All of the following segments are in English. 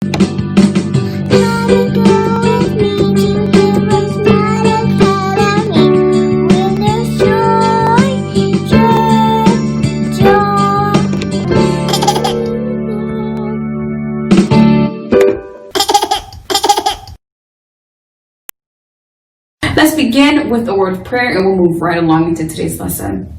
Let's begin with a word of prayer and we'll move right along into today's lesson.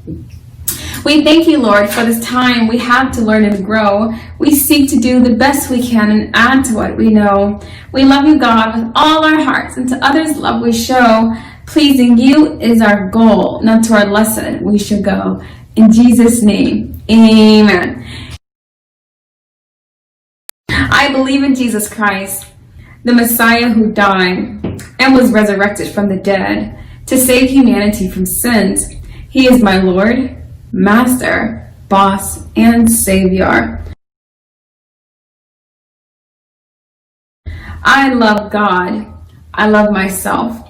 We thank you, Lord, for this time we have to learn and grow. We seek to do the best we can and add to what we know. We love you, God, with all our hearts, and to others love we show. Pleasing you is our goal, not to our lesson we should go. In Jesus' name, amen. I believe in Jesus Christ, the Messiah who died and was resurrected from the dead to save humanity from sins. He is my Lord, Master, Boss, and Savior. I love God, I love myself,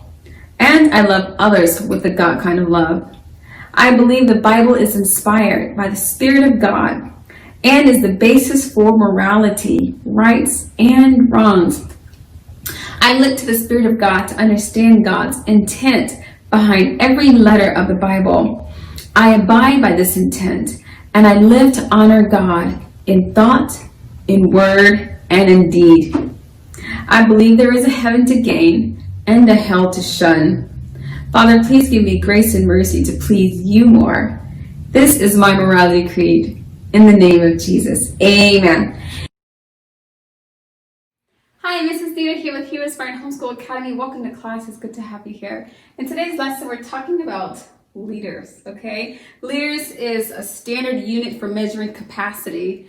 and I love others with the God kind of love. I believe the Bible is inspired by the Spirit of God and is the basis for morality, rights, and wrongs. I look to the Spirit of God to understand God's intent behind every letter of the Bible. I abide by this intent, and I live to honor God in thought, in word, and in deed. I believe there is a heaven to gain and a hell to shun. Father, please give me grace and mercy to please you more. This is my morality creed. In the name of Jesus, amen. Hi, Mrs. Dita here with HeroesMart Homeschool Academy. Welcome to class. It's good to have you here. In today's lesson, we're talking about liters, okay? Liters is a standard unit for measuring capacity,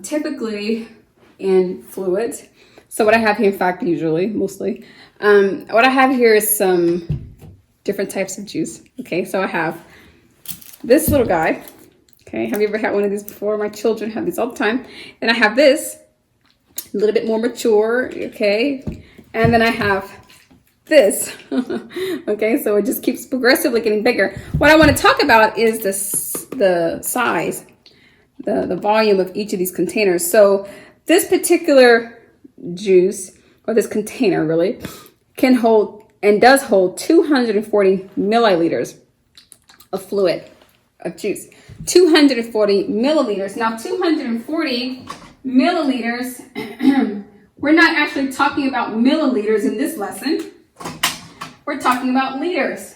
typically in fluids. So what I have here, in fact, usually, mostly, what I have here is some different types of juice, okay? So I have this little guy, okay? Have you ever had one of these before? My children have these all the time. And I have this, a little bit more mature, okay? And then I have this, okay? So it just keeps progressively getting bigger. What I want to talk about is the size, the volume of each of these containers. So this particular juice, or this container really, can hold and does hold 240 milliliters of fluid, of juice. 240 milliliters. Now 240 milliliters, we're not actually talking about milliliters in this lesson. We're talking about liters.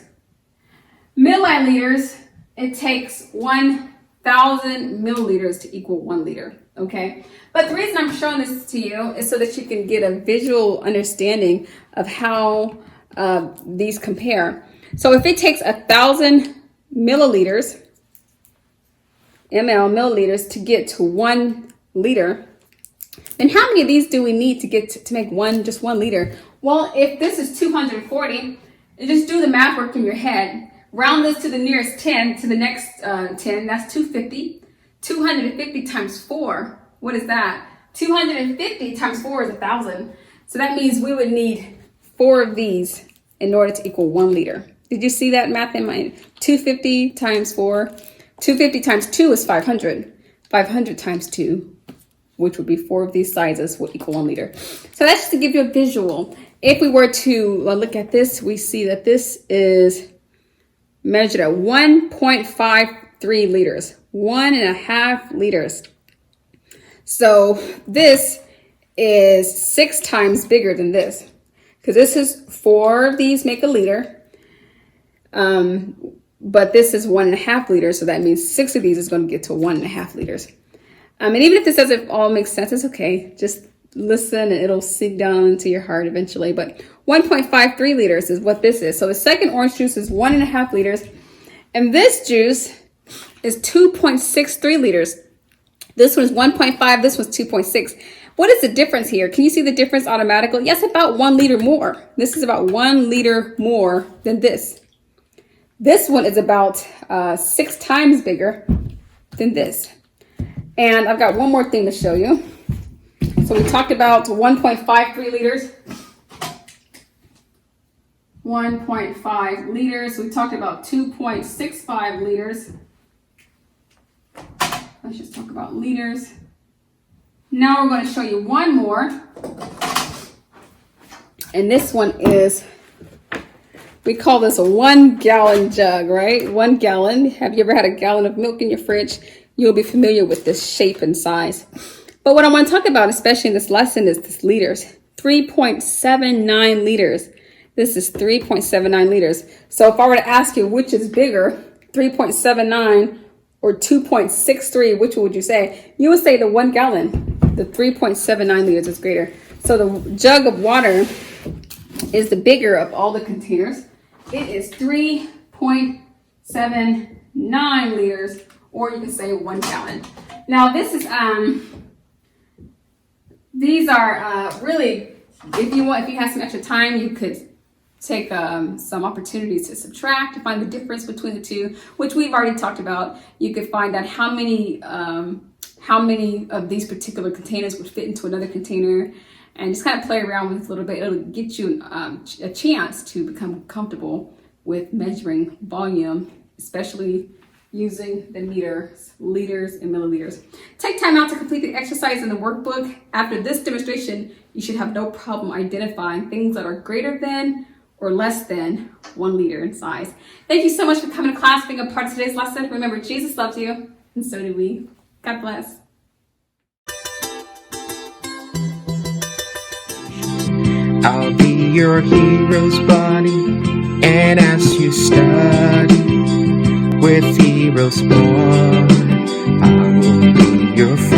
Milliliters, it takes 1,000 milliliters to equal 1 liter, okay? But the reason I'm showing this to you is so that you can get a visual understanding of how these compare. So if it takes 1,000 milliliters, milliliters to get to 1 liter, then how many of these do we need to get to make just 1 liter? Well, if this is 240, just do the math work in your head. Round this to the nearest 10, to the next 10, that's 250. 250 times 4, what is that? 250 times 4 is 1,000. So that means we would need 4 of these in order to equal 1 liter. Did you see that math in mind? 250 times 4. 250 times 2 is 500. 500 times 2, which would be 4 of these sizes, will equal 1 liter. So that's just to give you a visual. If we were to look at this, we see that this is measured at 1.53 liters. 1.5 liters. So this is 6 times bigger than this, because this is 4 of these make a liter, but this is 1.5 liters, so that means 6 of these is going to get to 1.5 liters. And even if this doesn't all make sense, it's okay. Just listen and it'll sink down into your heart eventually. But 1.53 liters is what this is. So the second orange juice is 1.5 liters, and this juice is 2.63 liters. This one is 1.5, this one's 2.6. What is the difference here? Can you see the difference automatically? Yes, about 1 liter more. This is about 1 liter more than this. This one is about 6 times bigger than this. And I've got one more thing to show you. So we talked about 1.53 liters. 1.5 liters. We talked about 2.65 liters. Let's just talk about liters. Now we're going to show you one more. And this one is, we call this a 1 gallon jug, right? 1 gallon. Have you ever had a gallon of milk in your fridge? You'll be familiar with this shape and size. But what I want to talk about, especially in this lesson, is this liters. 3.79 liters. This is 3.79 liters. So if I were to ask you which is bigger, 3.79 or 2.63, which would you say? You would say the 1 gallon. The 3.79 liters is greater. So the jug of water is the bigger of all the containers. It is 3.79 liters, or you can say 1 gallon. Now this is these are really, if you have some extra time, you could take some opportunities to subtract to find the difference between the two, which we've already talked about. You could find out how many of these particular containers would fit into another container, and just kind of play around with it a little bit. It'll get you a chance to become comfortable with measuring volume, especially using the meters, liters, and milliliters. Take time out to complete the exercise in the workbook. After this demonstration, you should have no problem identifying things that are greater than or less than 1 liter in size. Thank you so much for coming to class, being a part of today's lesson. Remember, Jesus loves you, and so do we. God bless. I'll be your hero's buddy, and as you study with HeroesMart, I will be your friend.